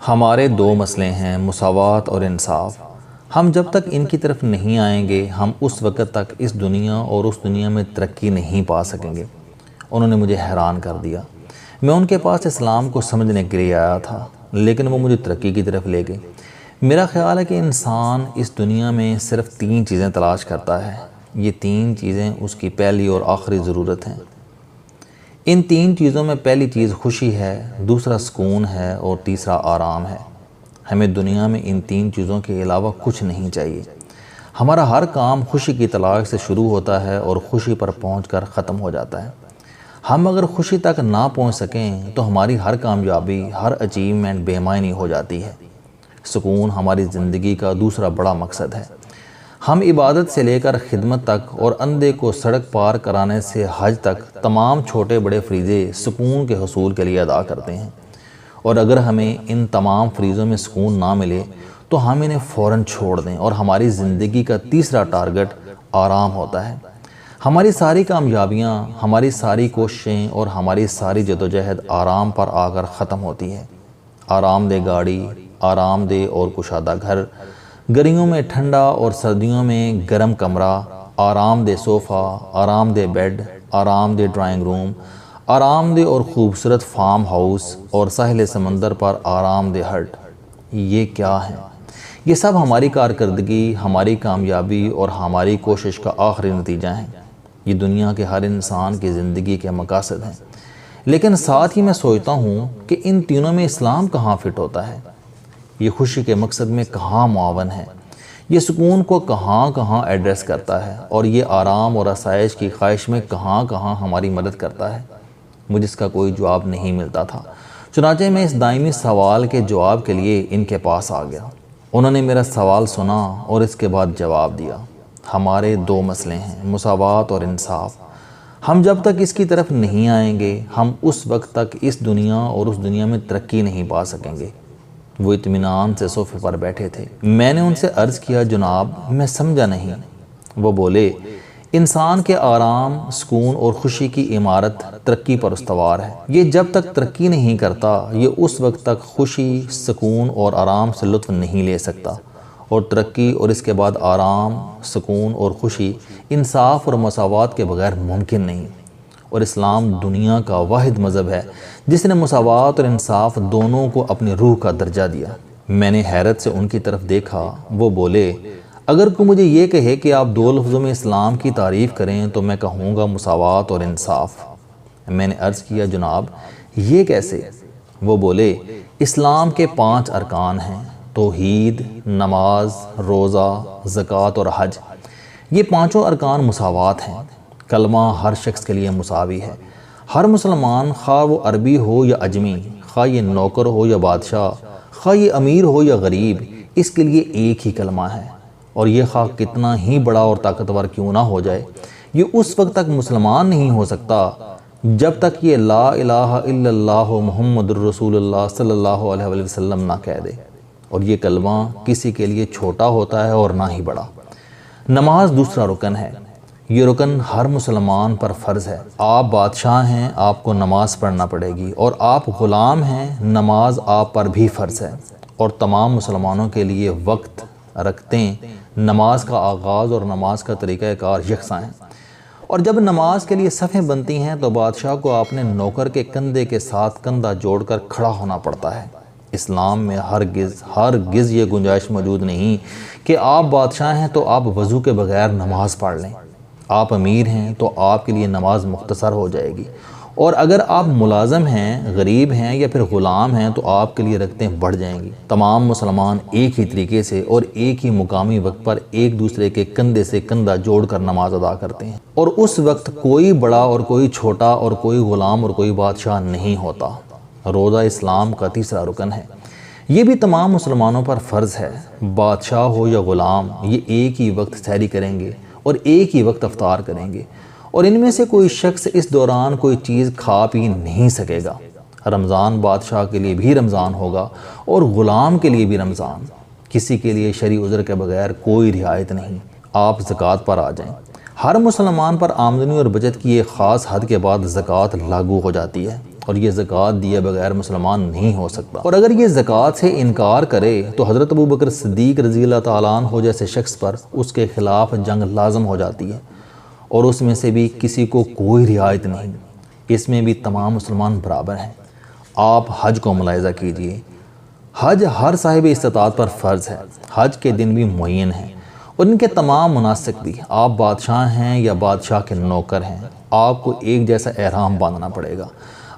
ہمارے دو مسئلے ہیں، مساوات اور انصاف۔ ہم جب تک ان کی طرف نہیں آئیں گے ہم اس وقت تک اس دنیا اور اس دنیا میں ترقی نہیں پا سکیں گے۔ انہوں نے مجھے حیران کر دیا۔ میں ان کے پاس اسلام کو سمجھنے کے لیے آیا تھا لیکن وہ مجھے ترقی کی طرف لے گئے۔ میرا خیال ہے کہ انسان اس دنیا میں صرف 3 چیزیں تلاش کرتا ہے۔ یہ 3 چیزیں اس کی پہلی اور آخری ضرورت ہیں۔ ان 3 چیزوں میں پہلی چیز خوشی ہے، دوسرا سکون ہے اور تیسرا آرام ہے۔ ہمیں دنیا میں ان 3 چیزوں کے علاوہ کچھ نہیں چاہیے۔ ہمارا ہر کام خوشی کی تلاش سے شروع ہوتا ہے اور خوشی پر پہنچ کر ختم ہو جاتا ہے۔ ہم اگر خوشی تک نہ پہنچ سکیں تو ہماری ہر کامیابی، ہر اچیومنٹ بے معنی ہو جاتی ہے۔ سکون ہماری زندگی کا دوسرا بڑا مقصد ہے۔ ہم عبادت سے لے کر خدمت تک اور اندھے کو سڑک پار کرانے سے حج تک تمام چھوٹے بڑے فریضے سکون کے حصول کے لیے ادا کرتے ہیں، اور اگر ہمیں ان تمام فریضوں میں سکون نہ ملے تو ہم انہیں فوراً چھوڑ دیں اور ہماری زندگی کا تیسرا ٹارگٹ آرام ہوتا ہے۔ ہماری ساری کامیابیاں، ہماری ساری کوششیں اور ہماری ساری جدوجہد آرام پر آ کر ختم ہوتی ہے۔ آرام دہ گاڑی، آرام دہ اور کشادہ گھر، گرمیوں میں ٹھنڈا اور سردیوں میں گرم کمرہ، آرام دہ صوفہ، آرام دہ بیڈ، آرام دہ ڈرائنگ روم، آرام دہ اور خوبصورت فارم ہاؤس اور ساحل سمندر پر آرام دہ ہٹ۔ یہ کیا ہے؟ یہ سب ہماری کارکردگی، ہماری کامیابی اور ہماری کوشش کا آخری نتیجہ ہیں۔ یہ دنیا کے ہر انسان کی زندگی کے مقاصد ہیں، لیکن ساتھ ہی میں سوچتا ہوں کہ ان تینوں میں اسلام کہاں فٹ ہوتا ہے؟ یہ خوشی کے مقصد میں کہاں معاون ہے؟ یہ سکون کو کہاں ایڈریس کرتا ہے؟ اور یہ آرام اور آسائش کی خواہش میں کہاں ہماری مدد کرتا ہے؟ مجھے اس کا کوئی جواب نہیں ملتا تھا، چنانچہ میں اس دائمی سوال کے جواب کے لیے ان کے پاس آ گیا۔ انہوں نے میرا سوال سنا اور اس کے بعد جواب دیا۔ ہمارے 2 مسئلے ہیں، مساوات اور انصاف۔ ہم جب تک اس کی طرف نہیں آئیں گے ہم اس وقت تک اس دنیا اور اس دنیا میں ترقی نہیں پا سکیں گے۔ وہ اطمینان سے صوفے پر بیٹھے تھے۔ میں نے ان سے عرض کیا، جناب میں سمجھا نہیں۔ وہ بولے، انسان کے آرام، سکون اور خوشی کی عمارت ترقی پر استوار ہے۔ یہ جب تک ترقی نہیں کرتا یہ اس وقت تک خوشی، سکون اور آرام سے لطف نہیں لے سکتا، اور ترقی اور اس کے بعد آرام، سکون اور خوشی انصاف اور مساوات کے بغیر ممکن نہیں۔ اور اسلام دنیا کا واحد مذہب ہے جس نے مساوات اور انصاف دونوں کو اپنی روح کا درجہ دیا۔ میں نے حیرت سے ان کی طرف دیکھا۔ وہ بولے، اگر کوئی مجھے یہ کہے کہ آپ 2 لفظوں میں اسلام کی تعریف کریں تو میں کہوں گا مساوات اور انصاف۔ میں نے عرض کیا، جناب یہ کیسے؟ وہ بولے، اسلام کے 5 ارکان ہیں، توحید، نماز، روزہ، زکوٰۃ اور حج۔ یہ 5 ارکان مساوات ہیں۔ کلمہ ہر شخص کے لیے مساوی ہے۔ ہر مسلمان، خواہ وہ عربی ہو یا عجمی، خواہ یہ نوکر ہو یا بادشاہ، خواہ یہ امیر ہو یا غریب، اس کے لیے ایک ہی کلمہ ہے، اور یہ خواہ کتنا ہی بڑا اور طاقتور کیوں نہ ہو جائے، یہ اس وقت تک مسلمان نہیں ہو سکتا جب تک یہ لا الہ الا اللہ محمد الرسول اللہ صلی اللہ علیہ وسلم نہ کہہ دے۔ اور یہ کلمہ کسی کے لیے چھوٹا ہوتا ہے اور نہ ہی بڑا۔ نماز دوسرا رکن ہے۔ یہ رکن ہر مسلمان پر فرض ہے۔ آپ بادشاہ ہیں، آپ کو نماز پڑھنا پڑے گی، اور آپ غلام ہیں، نماز آپ پر بھی فرض ہے۔ اور تمام مسلمانوں کے لیے وقت رکھتے نماز کا آغاز اور نماز کا طریقہ کار یکساں ہیں۔ اور جب نماز کے لیے صفیں بنتی ہیں تو بادشاہ کو اپنے نوکر کے کندھے کے ساتھ کندھا جوڑ کر کھڑا ہونا پڑتا ہے۔ اسلام میں ہرگز یہ گنجائش موجود نہیں کہ آپ بادشاہ ہیں تو آپ وضو کے بغیر نماز پڑھ لیں۔ آپ امیر ہیں تو آپ کے لیے نماز مختصر ہو جائے گی، اور اگر آپ ملازم ہیں، غریب ہیں یا پھر غلام ہیں تو آپ کے لیے رکعتیں بڑھ جائیں گی۔ تمام مسلمان ایک ہی طریقے سے اور ایک ہی مقامی وقت پر ایک دوسرے کے کندھے سے کندھا جوڑ کر نماز ادا کرتے ہیں، اور اس وقت کوئی بڑا اور کوئی چھوٹا اور کوئی غلام اور کوئی بادشاہ نہیں ہوتا۔ روزہ اسلام کا تیسرا رکن ہے۔ یہ بھی تمام مسلمانوں پر فرض ہے۔ بادشاہ ہو یا غلام، یہ ایک ہی وقت سحری کریں گے اور ایک ہی وقت افطار کریں گے، اور ان میں سے کوئی شخص اس دوران کوئی چیز کھا پی نہیں سکے گا۔ رمضان بادشاہ کے لیے بھی رمضان ہوگا اور غلام کے لیے بھی رمضان۔ کسی کے لیے شرعی عذر کے بغیر کوئی رعایت نہیں۔ آپ زکوٰۃ پر آ جائیں۔ ہر مسلمان پر آمدنی اور بچت کی ایک خاص حد کے بعد زکوٰۃ لاگو ہو جاتی ہے۔ اور یہ زکوٰۃ دیے بغیر مسلمان نہیں ہو سکتا۔ اور اگر یہ زکوٰۃ سے انکار کرے تو حضرت ابوبکر صدیق رضی اللہ تعالیٰ عنہ جیسے شخص پر اس کے خلاف جنگ لازم ہو جاتی ہے، اور اس میں سے بھی کسی کو کوئی رعایت نہیں، اس میں بھی تمام مسلمان برابر ہیں۔ آپ حج کو ملاحظہ کیجئے، حج ہر صاحب استطاعت پر فرض ہے، حج کے دن بھی معین ہیں اور ان کے تمام مناسک بھی۔ آپ بادشاہ ہیں یا بادشاہ کے نوکر ہیں، آپ کو ایک جیسا احرام باندھنا پڑے گا،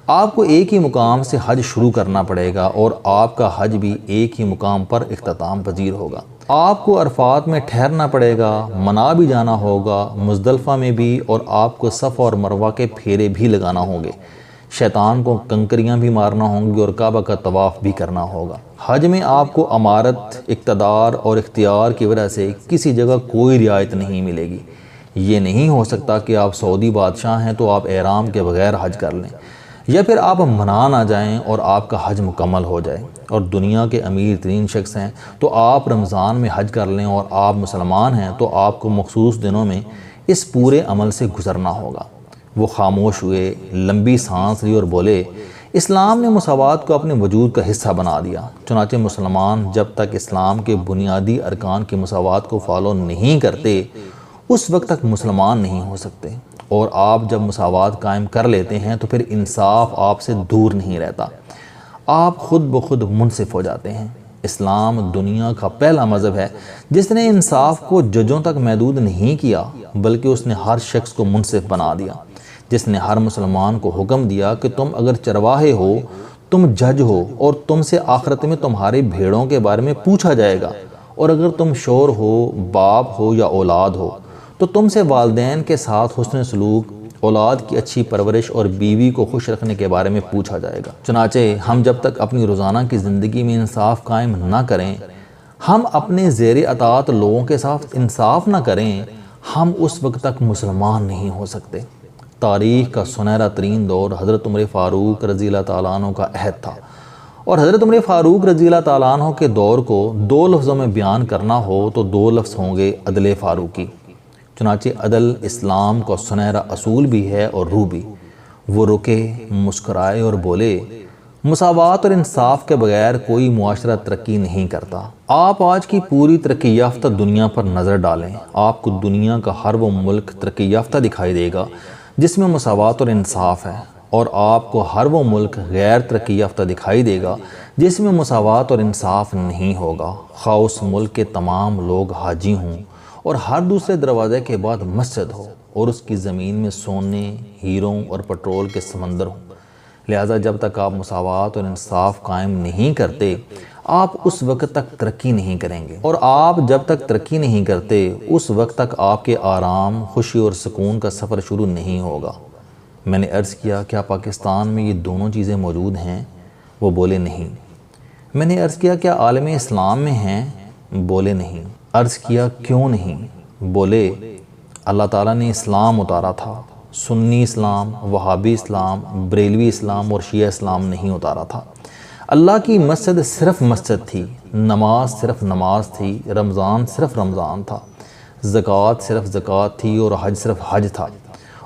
آپ کو ایک ہی مقام سے حج شروع کرنا پڑے گا اور آپ کا حج بھی ایک ہی مقام پر اختتام پذیر ہوگا۔ آپ کو عرفات میں ٹھہرنا پڑے گا، منا بھی جانا ہوگا، مزدلفہ میں بھی، اور آپ کو صفا اور مروہ کے پھیرے بھی لگانا ہوں گے، شیطان کو کنکریاں بھی مارنا ہوں گی اور کعبہ کا طواف بھی کرنا ہوگا۔ حج میں آپ کو امارت، اقتدار اور اختیار کی وجہ سے کسی جگہ کوئی رعایت نہیں ملے گی۔ یہ نہیں ہو سکتا کہ آپ سعودی بادشاہ ہیں تو آپ احرام کے بغیر حج کر لیں، یا پھر آپ منان آ جائیں اور آپ کا حج مکمل ہو جائے، اور دنیا کے امیر ترین شخص ہیں تو آپ رمضان میں حج کر لیں، اور آپ مسلمان ہیں تو آپ کو مخصوص دنوں میں اس پورے عمل سے گزرنا ہوگا۔ وہ خاموش ہوئے، لمبی سانس لی اور بولے، اسلام نے مساوات کو اپنے وجود کا حصہ بنا دیا، چنانچہ مسلمان جب تک اسلام کے بنیادی ارکان کی مساوات کو فالو نہیں کرتے اس وقت تک مسلمان نہیں ہو سکتے، اور آپ جب مساوات قائم کر لیتے ہیں تو پھر انصاف آپ سے دور نہیں رہتا، آپ خود بخود منصف ہو جاتے ہیں۔ اسلام دنیا کا پہلا مذہب ہے جس نے انصاف کو ججوں تک محدود نہیں کیا، بلکہ اس نے ہر شخص کو منصف بنا دیا، جس نے ہر مسلمان کو حکم دیا کہ تم اگر چرواہے ہو، تم جج ہو، اور تم سے آخرت میں تمہارے بھیڑوں کے بارے میں پوچھا جائے گا، اور اگر تم شور ہو، باپ ہو یا اولاد ہو تو تم سے والدین کے ساتھ حسن سلوک، اولاد کی اچھی پرورش اور بیوی کو خوش رکھنے کے بارے میں پوچھا جائے گا۔ چنانچہ ہم جب تک اپنی روزانہ کی زندگی میں انصاف قائم نہ کریں، ہم اپنے زیر اطاعت لوگوں کے ساتھ انصاف نہ کریں، ہم اس وقت تک مسلمان نہیں ہو سکتے۔ تاریخ کا سنہرا ترین دور حضرت عمر فاروق رضی اللہ تعالیٰ عنہ کا عہد تھا، اور حضرت عمر فاروق رضی اللہ تعالیٰ عنہ کے دور کو دو لفظوں میں بیان کرنا ہو تو دو لفظ ہوں گے: عدل فاروقی۔ چنانچہ عدل اسلام کا سنہرا اصول بھی ہے اور روح بھی۔ وہ رکے، مسکرائے اور بولے، مساوات اور انصاف کے بغیر کوئی معاشرہ ترقی نہیں کرتا۔ آپ آج کی پوری ترقی یافتہ دنیا پر نظر ڈالیں، آپ کو دنیا کا ہر وہ ملک ترقی یافتہ دکھائی دے گا جس میں مساوات اور انصاف ہے، اور آپ کو ہر وہ ملک غیر ترقی یافتہ دکھائی دے گا جس میں مساوات اور انصاف نہیں ہوگا، خواہ اس ملک کے تمام لوگ حاجی ہوں اور ہر دوسرے دروازے کے بعد مسجد ہو، اور اس کی زمین میں سونے، ہیروں اور پٹرول کے سمندر ہوں۔ لہٰذا جب تک آپ مساوات اور انصاف قائم نہیں کرتے، آپ اس وقت تک ترقی نہیں کریں گے، اور آپ جب تک ترقی نہیں کرتے اس وقت تک آپ کے آرام، خوشی اور سکون کا سفر شروع نہیں ہوگا۔ میں نے عرض کیا، کیا پاکستان میں یہ دونوں چیزیں موجود ہیں؟ وہ بولے نہیں۔ میں نے عرض کیا، کیا عالم اسلام میں ہیں؟ بولے نہیں۔ عرض کیا، کیوں نہیں؟ بولے، اللہ تعالیٰ نے اسلام اتارا تھا، سنی اسلام، وہابی اسلام، بریلوی اسلام اور شیعہ اسلام نہیں اتارا تھا۔ اللہ کی مسجد صرف مسجد تھی، نماز صرف نماز تھی، رمضان صرف رمضان تھا، زکوٰۃ صرف زکوٰۃ تھی، اور حج صرف حج تھا۔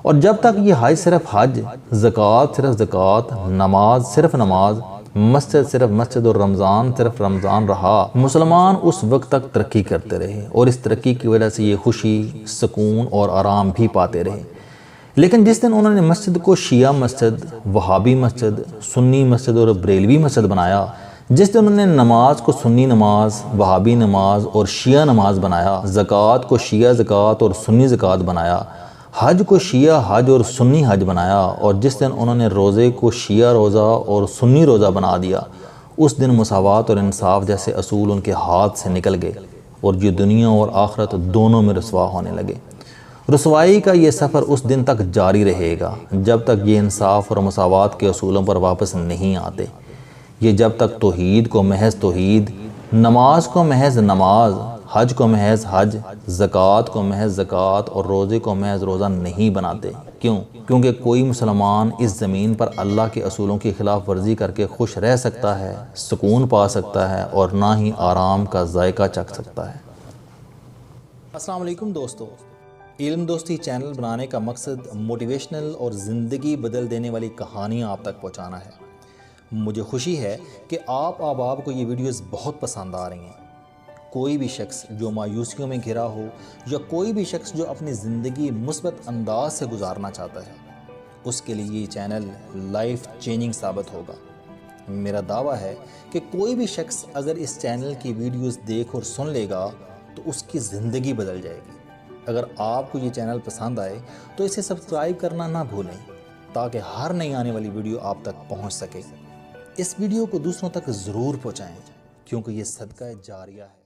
اور جب تک یہ حج صرف حج، زکوٰۃ صرف زکوٰۃ، نماز صرف نماز، مسجد صرف مسجد اور رمضان صرف رمضان رہا، مسلمان اس وقت تک ترقی کرتے رہے، اور اس ترقی کی وجہ سے یہ خوشی، سکون اور آرام بھی پاتے رہے۔ لیکن جس دن انہوں نے مسجد کو شیعہ مسجد، وہابی مسجد، سنی مسجد اور بریلوی مسجد بنایا، جس دن انہوں نے نماز کو سنی نماز، وہابی نماز اور شیعہ نماز بنایا، زکوٰۃ کو شیعہ زکوٰۃ اور سنی زکوٰۃ بنایا، حج کو شیعہ حج اور سنی حج بنایا، اور جس دن انہوں نے روزے کو شیعہ روزہ اور سنی روزہ بنا دیا، اس دن مساوات اور انصاف جیسے اصول ان کے ہاتھ سے نکل گئے، اور یہ دنیا اور آخرت دونوں میں رسوا ہونے لگے۔ رسوائی کا یہ سفر اس دن تک جاری رہے گا جب تک یہ انصاف اور مساوات کے اصولوں پر واپس نہیں آتے۔ یہ جب تک توحید کو محض توحید، نماز کو محض نماز، حج کو محض حج، زکوٰۃ کو محض زکوٰۃ اور روزے کو محض روزہ نہیں بناتے۔ کیوں؟ کیونکہ کوئی مسلمان اس زمین پر اللہ کے اصولوں کی خلاف ورزی کر کے خوش رہ سکتا ہے، سکون پا سکتا ہے، اور نہ ہی آرام کا ذائقہ چکھ سکتا ہے۔ السلام علیکم دوستو، علم دوستی چینل بنانے کا مقصد موٹیویشنل اور زندگی بدل دینے والی کہانیاں آپ تک پہنچانا ہے۔ مجھے خوشی ہے کہ آپ احباب کو یہ ویڈیوز بہت پسند آ رہی ہیں۔ کوئی بھی شخص جو مایوسیوں میں گھرا ہو یا کوئی بھی شخص جو اپنی زندگی مثبت انداز سے گزارنا چاہتا ہے، اس کے لیے یہ چینل لائف چینجنگ ثابت ہوگا۔ میرا دعویٰ ہے کہ کوئی بھی شخص اگر اس چینل کی ویڈیوز دیکھ اور سن لے گا تو اس کی زندگی بدل جائے گی۔ اگر آپ کو یہ چینل پسند آئے تو اسے سبسکرائب کرنا نہ بھولیں تاکہ ہر نئی آنے والی ویڈیو آپ تک پہنچ سکے۔ اس ویڈیو کو دوسروں تک ضرور پہنچائیں کیونکہ یہ صدقہ جاریہ ہے۔